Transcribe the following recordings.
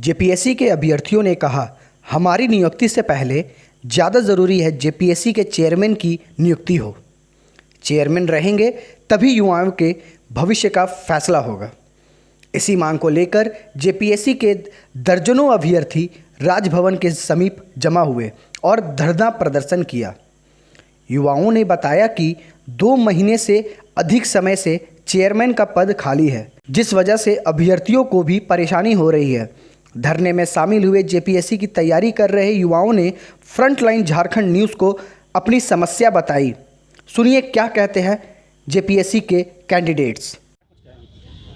JPSC के अभ्यर्थियों ने कहा, हमारी नियुक्ति से पहले ज़्यादा ज़रूरी है जेपीएससी के चेयरमैन की नियुक्ति हो। चेयरमैन रहेंगे तभी युवाओं के भविष्य का फैसला होगा। इसी मांग को लेकर जेपीएससी के दर्जनों अभ्यर्थी राजभवन के समीप जमा हुए और धरना प्रदर्शन किया। युवाओं ने बताया कि 2 महीने से अधिक समय से चेयरमैन का पद खाली है, जिस वजह से अभ्यर्थियों को भी परेशानी हो रही है। धरने में शामिल हुए जेपीएससी की तैयारी कर रहे युवाओं ने फ्रंटलाइन झारखंड न्यूज़ को अपनी समस्या बताई। सुनिए क्या कहते हैं जेपीएससी के कैंडिडेट्स।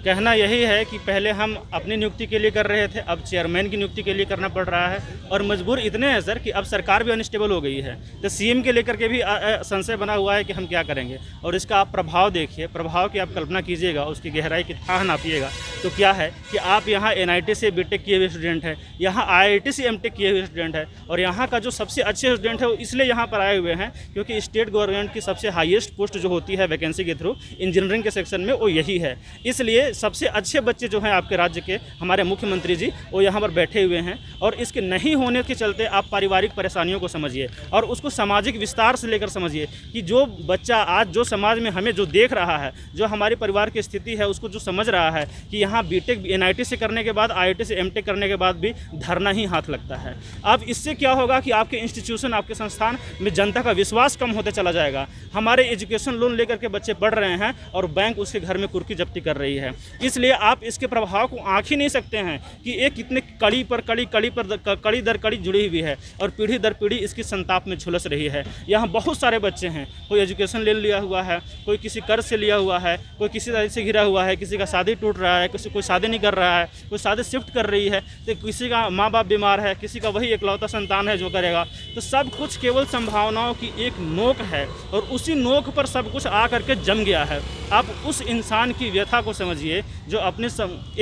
कहना यही है कि पहले हम अपनी नियुक्ति के लिए कर रहे थे, अब चेयरमैन की नियुक्ति के लिए करना पड़ रहा है। और मजबूर इतने हैं सर कि अब सरकार भी अनस्टेबल हो गई है, तो सीएम के लेकर के भी संशय बना हुआ है कि हम क्या करेंगे। और इसका आप प्रभाव देखिए, प्रभाव की आप कल्पना कीजिएगा, उसकी गहराई की थाह नापिएगा तो क्या है कि आप यहाँ NIT से बीटेक किए हुए स्टूडेंट हैं, यहाँ IIT से MTech किए हुए स्टूडेंट हैं, और यहाँ का जो सबसे अच्छे स्टूडेंट है वो इसलिए यहाँ पर आए हुए हैं क्योंकि स्टेट गवर्नमेंट की सबसे हाईएस्ट पोस्ट जो होती है वैकेंसी के थ्रू इंजीनियरिंग के सेक्शन में वो यही है। इसलिए सबसे अच्छे बच्चे जो हैं आपके राज्य के, हमारे मुख्यमंत्री जी, वो यहाँ पर बैठे हुए हैं। और इसके नहीं होने के चलते आप पारिवारिक परेशानियों को समझिए और उसको सामाजिक विस्तार से लेकर समझिए कि जो बच्चा आज जो समाज में हमें जो देख रहा है, जो हमारी परिवार की स्थिति है, उसको जो समझ रहा है कि यहाँ बीटेक NIT से करने के बाद, IIT से MTech करने के बाद भी धरना ही हाथ लगता है। अब इससे क्या होगा कि आपके इंस्टीट्यूशन, आपके संस्थान में जनता का विश्वास कम होते चला जाएगा। हमारे एजुकेशन लोन लेकर के बच्चे पढ़ रहे हैं और बैंक उसके घर में कुर्की जब्ती कर रही है। इसलिए आप इसके प्रभाव को आँख ही नहीं सकते हैं कि एक कितने कड़ी दर कड़ी जुड़ी हुई है और पीढ़ी दर पीढ़ी इसकी संताप में झुलस रही है। यहाँ बहुत सारे बच्चे हैं, कोई एजुकेशन लोन लिया हुआ है, कोई किसी कर्ज से लिया हुआ है, कोई किसी तरह से घिरा हुआ है, किसी का शादी टूट रहा है, कोई शादी नहीं कर रहा है, कोई शादी शिफ्ट कर रही है, तो किसी का माँ बाप बीमार है, किसी का वही इकलौता संतान है जो करेगा। तो सब कुछ केवल संभावनाओं की एक नोक है और उसी नोक पर सब कुछ आ करके जम गया है। आप उस इंसान की व्यथा को समझिए जो अपने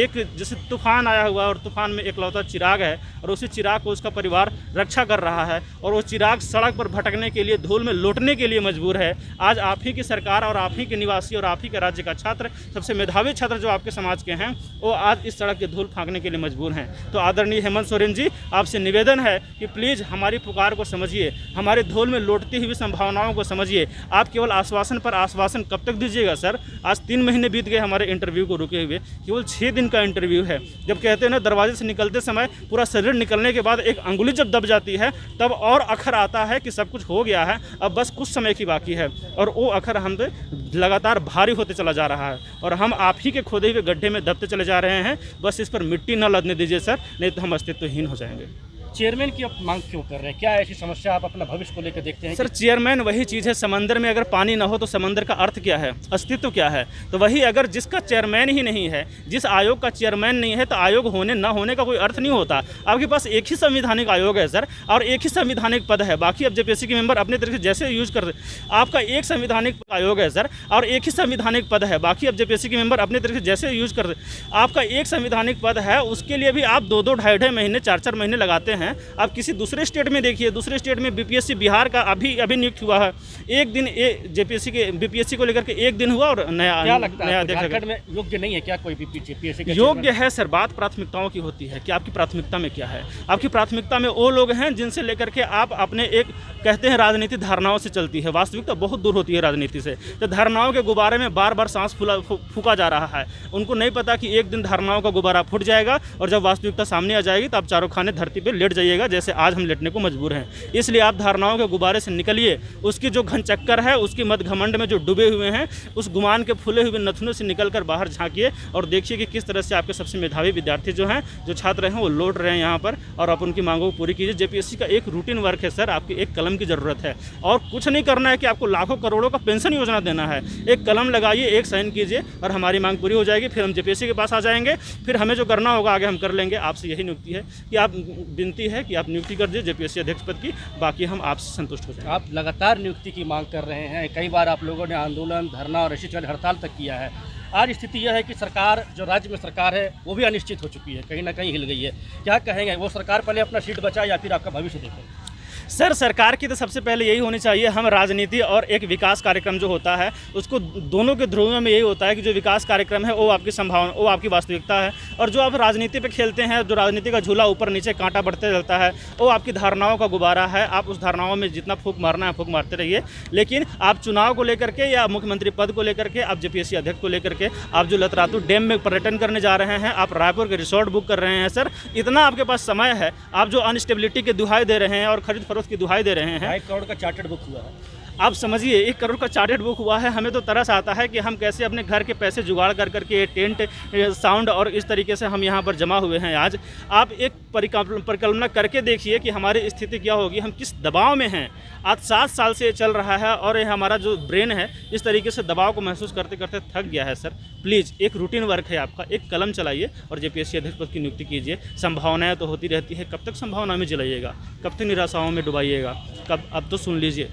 एक जैसे तूफान आया हुआ और तूफान में एकलौता चिराग है और उसी चिराग को उसका परिवार रक्षा कर रहा है और वो चिराग सड़क पर भटकने के लिए, धूल में लौटने के लिए मजबूर है। आज आप ही की सरकार और आप ही के निवासी और आप ही के राज्य का छात्र, सबसे मेधावी छात्र जो आपके समाज के हैं, वो आज इस सड़क के धूल फाँकने के लिए मजबूर हैं। तो आदरणीय हेमंत सोरेन जी, आपसे निवेदन है कि प्लीज़ हमारी पुकार को समझिए, हमारे धूल में लौटती हुई संभावनाओं को समझिए। आप केवल आश्वासन पर आश्वासन कब तक दीजिएगा सर? आज 3 महीने बीत गए हमारे इंटरव्यू को रुके हुए, केवल 6 दिन का इंटरव्यू है। जब कहते हैं ना, दरवाजे से निकलते समय पूरा शरीर निकलने के बाद एक अंगुली जब दब जाती है तब और अखर आता है कि सब कुछ हो गया है, अब बस कुछ समय की बाकी है। और वो अखर हम पे लगातार भारी होते चला जा रहा है और हम आप ही के खोदे हुए गड्ढे में दबते चले जा रहे हैं। बस इस पर मिट्टी न लदने दीजिए सर, नहीं तो हम अस्तित्वहीन हो जाएंगे। चेयरमैन की आप मांग क्यों कर रहे हैं? क्या ऐसी समस्या आप अपना भविष्य को लेकर देखते हैं? सर, चेयरमैन वही चीज़ है, समंदर में अगर पानी ना हो तो समंदर का अर्थ क्या है, अस्तित्व क्या है? तो वही अगर जिसका चेयरमैन ही नहीं है, जिस आयोग का चेयरमैन नहीं है, तो आयोग होने ना होने का कोई अर्थ नहीं होता। आपके पास एक ही संविधानिक आयोग है सर और एक ही संविधानिक पद है। बाकी अब जेपीएससी के मेंबर अपने तरीके से जैसे यूज कर, आपका एक संविधानिक आयोग है सर और एक ही संविधानिक पद है। बाकी अब जेपीएससी के मेंबर अपने तरीके से जैसे यूज कर, आपका एक संविधानिक पद है, उसके लिए भी आप 2-2, 2.5 महीने, 4-4 महीने लगाते हैं। आप किसी दूसरे स्टेट में देखिए, दूसरे स्टेट में बीपीएससी बिहार का अभी नियुक्त हुआ है, एक दिन जेपीएससी के बीपीएससी को लेकर के एक दिन हुआ और नया झारखंड में योग्य नहीं है क्या कोई बीपीएससी? योग्य है सर, बात प्राथमिकताओं की होती है कि आपकी प्राथमिकता में क्या है। आपकी प्राथमिकता में वो लोग हैं जिनसे लेकर के आप अपने एक कहते हैं राजनीति धारणाओं से चलती है, वास्तविकता बहुत दूर होती है राजनीति से। तो धारणाओं के गुब्बारे में बार बार सांस फूका जा रहा है। उनको नहीं पता कि एक दिन धारणाओं का गुब्बारा फूट जाएगा और जब वास्तविकता सामने आ जाएगी तो आप चारों खाने धरती पर लेट जाइएगा, जैसे आज हम लेटने को मजबूर हैं। इसलिए आप धारणाओं के गुब्बारे से निकलिए, उसकी जो घन चक्कर है, उसकी मद घमंड में जो डूबे हुए हैं, उस गुमान के फूले हुए नथनों से निकलकर बाहर झांकिए और देखिए कि किस तरह से आपके सबसे मेधावी विद्यार्थी जो हैं, जो छात्र हैं, वो लौट रहे हैं यहाँ पर और आप उनकी मांगों को पूरी कीजिए। जेपीएससी का एक रूटीन वर्क है सर, आपकी एक कलम की ज़रूरत है और कुछ नहीं करना है कि आपको लाखों करोड़ों का पेंशन योजना देना है। एक कलम लगाइए, एक साइन कीजिए और हमारी मांग पूरी हो जाएगी। फिर हम जेपीएससी के पास आ जाएंगे, फिर हमें जो करना होगा आगे हम कर लेंगे। आपसे यही नियुक्ति है कि आप विनती है कि आप नियुक्ति कर दीजिए जेपीएससी अध्यक्ष पद की, बाकी हम आपसे संतुष्ट हो जाएंगे। आप लगातार नियुक्ति की मांग कर रहे हैं, कई बार आप लोगों ने आंदोलन, धरना और ऐसी चल हड़ताल तक किया है। आज स्थिति यह है कि सरकार, जो राज्य में सरकार है, वो भी अनिश्चित हो चुकी है, कहीं ना कहीं हिल गई है। क्या कहेंगे, वो सरकार पहले अपना सीट बचाए या फिर आपका भविष्य देखें? सर सरकार की तो सबसे पहले यही होनी चाहिए, हम राजनीति और एक विकास कार्यक्रम जो होता है उसको दोनों के ध्रुवों में यही होता है कि जो विकास कार्यक्रम है वो आपकी संभावना, वो आपकी वास्तविकता है, और जो आप राजनीति पे खेलते हैं, जो राजनीति का झूला ऊपर नीचे कांटा बढ़ते रहता है, वो आपकी धारणाओं का गुब्बारा है। आप उस धारणाओं में जितना फूंक मारना है फूंक मारते रहिए, लेकिन आप चुनाव को लेकर के या मुख्यमंत्री पद को लेकर के, आप जेपीएससी अध्यक्ष को लेकर के, आप जो लतरातू डैम में पर्यटन करने जा रहे हैं, आप रायपुर के रिसोर्ट बुक कर रहे हैं, सर इतना आपके पास समय है, आप जो अनस्टेबिलिटी की दुहाई दे रहे हैं और खरीद फरोख्त की दुहाई दे रहे हैं, 2.5 करोड़ का चार्टर्ड बुक हुआ है। आप समझिए 1 करोड़ का चार्टर्ड बुक हुआ है। हमें तो तरस आता है कि हम कैसे अपने घर के पैसे जुगाड़ कर करके ये टेंट, साउंड और इस तरीके से हम यहाँ पर जमा हुए हैं। आज आप एक परिकल्पना करके देखिए कि हमारी स्थिति क्या होगी, हम किस दबाव में हैं। आज 7 साल से ये चल रहा है और ये हमारा जो ब्रेन है इस तरीके से दबाव को महसूस करते करते थक गया है। सर प्लीज़ एक रूटीन वर्क है आपका, एक कलम चलाइए और जेपीएससी अध्यक्ष पद की नियुक्ति कीजिए। संभावनाएं तो होती रहती है, कब तक संभावना में जलाइएगा, कब तक निराशाओं में डुबाइएगा, कब अब तो सुन लीजिए।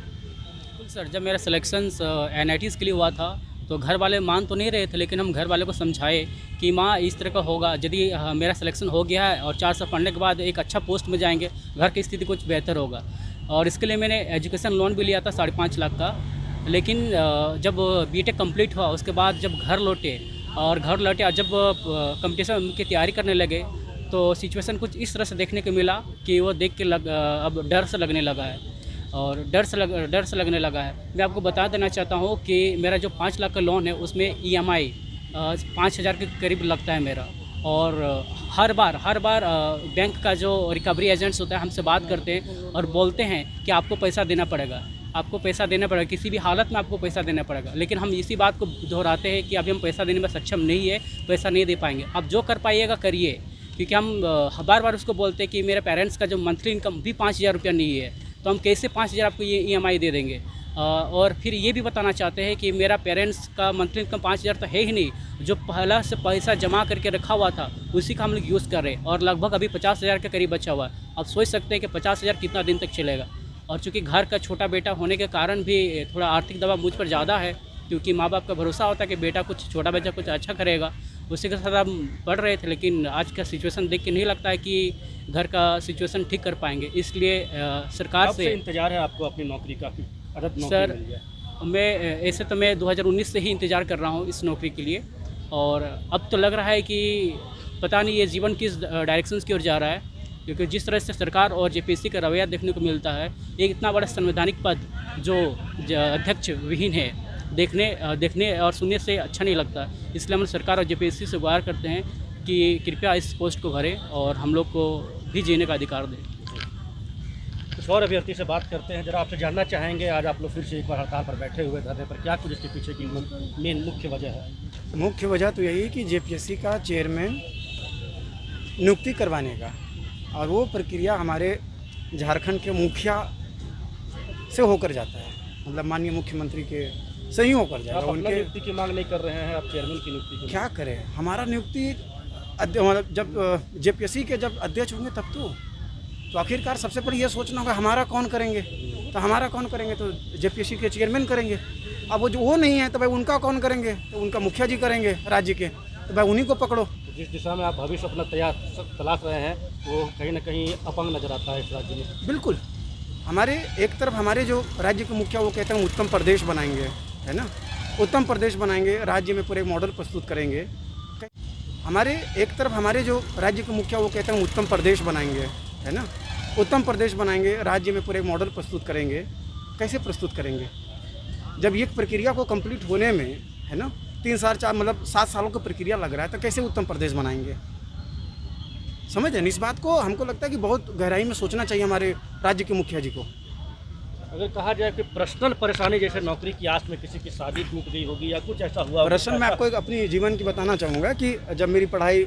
सर जब मेरा सिलेक्शंस एनआईटीज़ के लिए हुआ था तो घर वाले मान तो नहीं रहे थे, लेकिन हम घर वाले को समझाए कि माँ इस तरह का होगा, यदि मेरा सिलेक्शन हो गया है और 4 साल पढ़ने के बाद एक अच्छा पोस्ट में जाएंगे, घर की स्थिति कुछ बेहतर होगा। और इसके लिए मैंने एजुकेशन लोन भी लिया था 5.5 लाख का। लेकिन जब बीटेक कंप्लीट हुआ उसके बाद जब घर लौटे और जब कंपटीशन की तैयारी करने लगे तो सिचुएशन कुछ इस तरह से देखने को मिला कि वो देख के अब डर से लगने लगा है और डर से लगने लगा है। मैं आपको बता देना चाहता हूँ कि मेरा जो 5 लाख का लोन है उसमें EMI 5,000 के करीब लगता है मेरा। और हर बार बैंक का जो रिकवरी एजेंट्स होता है हमसे बात करते हैं और बोलते हैं कि आपको पैसा देना पड़ेगा, किसी भी हालत में आपको पैसा देना पड़ेगा। लेकिन हम इसी बात को दोहराते हैं कि अभी हम पैसा देने में सक्षम नहीं है, पैसा नहीं दे पाएंगे। आप जो कर पाइएगा करिए, क्योंकि हम बार उसको बोलते हैं कि मेरे पेरेंट्स का जो मंथली इनकम भी 5,000 रुपया नहीं है, तो हम कैसे 5,000 आपको ये EMI दे देंगे। और फिर ये भी बताना चाहते हैं कि मेरा पेरेंट्स का मंथली इनकम 5,000 तो है ही नहीं, जो पहला से पैसा जमा करके रखा हुआ था उसी का हम लोग यूज़ कर रहे हैं और लगभग अभी 50,000 के करीब बचा हुआ है। आप सोच सकते हैं कि 50,000 कितना दिन तक चलेगा। और चूँकि घर का छोटा बेटा होने के कारण भी थोड़ा आर्थिक दबाव मुझ पर ज़्यादा है, क्योंकि माँ बाप का भरोसा होता है कि बेटा छोटा बच्चा कुछ अच्छा करेगा, उसी के साथ हम पढ़ रहे थे। लेकिन आज का सिचुएशन देख के नहीं लगता है कि घर का सिचुएशन ठीक कर पाएंगे, इसलिए सरकार से इंतजार है आपको अपनी नौकरी का? सर मैं ऐसे तो मैं 2019 से ही इंतज़ार कर रहा हूँ इस नौकरी के लिए, और अब तो लग रहा है कि पता नहीं ये जीवन किस डायरेक्शंस की ओर जा रहा है, क्योंकि जिस तरह से सरकार और जेपीएससी का रवैया देखने को मिलता है, एक इतना बड़ा संवैधानिक पद जो अध्यक्ष विहीन है, देखने और सुनने से अच्छा नहीं लगता। इसलिए हम सरकार और जेपीएससी से गुहार करते हैं कि कृपया इस पोस्ट को भरें और हम लोग को भी जीने का अधिकार दें। कुछ और अभ्यर्थी से बात करते हैं, जरा आपसे जानना चाहेंगे, आज आप लोग फिर से एक बार हड़ताल पर बैठे हुए धरने पर, क्या कुछ इसके पीछे की मेन मुख्य वजह है? मुख्य वजह तो यही कि जेपीएससी का चेयरमैन नियुक्ति करवाने का, और वो प्रक्रिया हमारे झारखंड के मुखिया से होकर जाता है, मतलब माननीय मुख्यमंत्री के सही होकर जाएगा। उनके नियुक्ति की मांग नहीं कर रहे हैं आप, चेयरमैन की नियुक्ति की? क्या करें, हमारा नियुक्ति मतलब जब जेपीएससी के जब अध्यक्ष होंगे तब तो आखिरकार सबसे पहले ये सोचना होगा हमारा कौन करेंगे, तो जेपीएससी के चेयरमैन करेंगे। अब वो नहीं है तो भाई उनका कौन करेंगे, तो उनका मुखिया जी करेंगे राज्य के, तो भाई उन्हीं को पकड़ो। जिस दिशा में आप भविष्य अपना तलाश रहे हैं वो कहीं ना कहीं अपंग नजर आता है इस राज्य में। बिल्कुल, हमारे एक तरफ हमारे जो राज्य के मुखिया वो कहते हैं उत्तम प्रदेश बनाएंगे, है ना, उत्तम प्रदेश बनाएंगे, राज्य में पूरे मॉडल प्रस्तुत करेंगे। हमारे एक तरफ हमारे जो राज्य के मुखिया वो कहते हैं उत्तम प्रदेश बनाएंगे, है ना, उत्तम प्रदेश बनाएंगे, राज्य में पूरे मॉडल प्रस्तुत करेंगे। कैसे प्रस्तुत करेंगे जब एक प्रक्रिया को कंप्लीट होने में, है ना, 3 साल 4 मतलब 7 सालों की प्रक्रिया लग रहा है, तो कैसे उत्तम प्रदेश बनाएंगे? समझ रहे हैं, इस बात को हमको लगता है कि बहुत गहराई में सोचना चाहिए हमारे राज्य के मुखिया जी को। अगर कहा जाए कि पर्सनल परेशानी, जैसे नौकरी की आस में किसी की शादी टूट गई होगी या कुछ ऐसा हुआ? दरअसल मैं आपको एक अपनी जीवन की बताना चाहूँगा कि जब मेरी पढ़ाई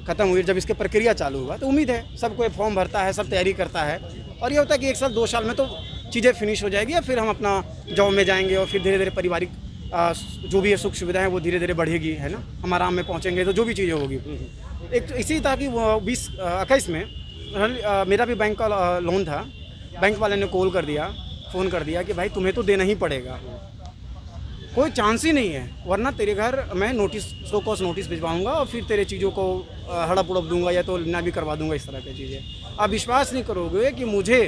ख़त्म हुई, जब इसके प्रक्रिया चालू हुआ, तो उम्मीद है सब कोई फॉर्म भरता है, सब तैयारी करता है, और ये होता है कि 1 साल 2 साल में तो चीज़ें फिनिश हो जाएगी, या फिर हम अपना जॉब में जाएंगे और फिर धीरे धीरे पारिवारिक जो भी है सुख सुविधाएं वो धीरे धीरे बढ़ेगी, है ना, हम आराम में पहुँचेंगे, तो जो भी चीज़ें होगी। एक इसी तरह की 2021 में मेरा भी बैंक का लोन था, बैंक वाले ने फ़ोन कर दिया कि भाई तुम्हें तो देना ही पड़ेगा, कोई चांस ही नहीं है, वरना तेरे घर मैं नोटिस, शो कॉज नोटिस भिजवाऊंगा और फिर तेरे चीज़ों को हड़प उड़प दूंगा या तो ना भी करवा दूंगा, इस तरह की चीज़ें। आप विश्वास नहीं करोगे कि मुझे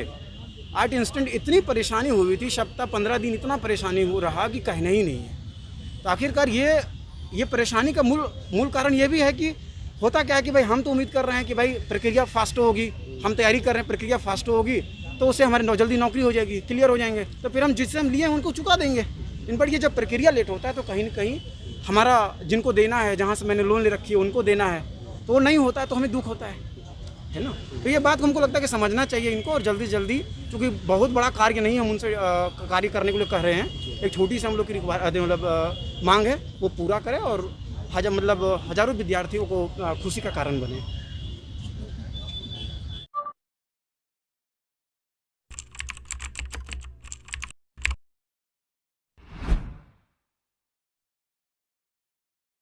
आर्ट इंस्टेंट इतनी परेशानी हुई थी, सप्ताह 15 दिन इतना परेशानी हो रहा कि कहना ही नहीं है। तो आखिरकार ये परेशानी का मूल कारण ये भी है कि होता क्या है कि भाई हम तो उम्मीद कर रहे हैं कि भाई प्रक्रिया फास्ट होगी, हम तैयारी कर रहे हैं प्रक्रिया फास्ट होगी तो उससे हमारे जल्दी नौकरी हो जाएगी, क्लियर हो जाएंगे, तो फिर हम जिससे हम लिए हैं उनको चुका देंगे। इन पर ये जब प्रक्रिया लेट होता है तो कहीं ना कहीं हमारा जिनको देना है, जहाँ से मैंने लोन ले रखी है उनको देना है, तो वो नहीं होता है तो हमें दुख होता है ना। तो ये बात हमको लगता है कि समझना चाहिए इनको, और जल्दी जल्दी, क्योंकि बहुत बड़ा कार्य नहीं हम उनसे कार्य करने के लिए कह रहे हैं, एक छोटी सी हम लोग की मांग है वो पूरा करें और हज़ारों विद्यार्थियों को खुशी का कारण बने।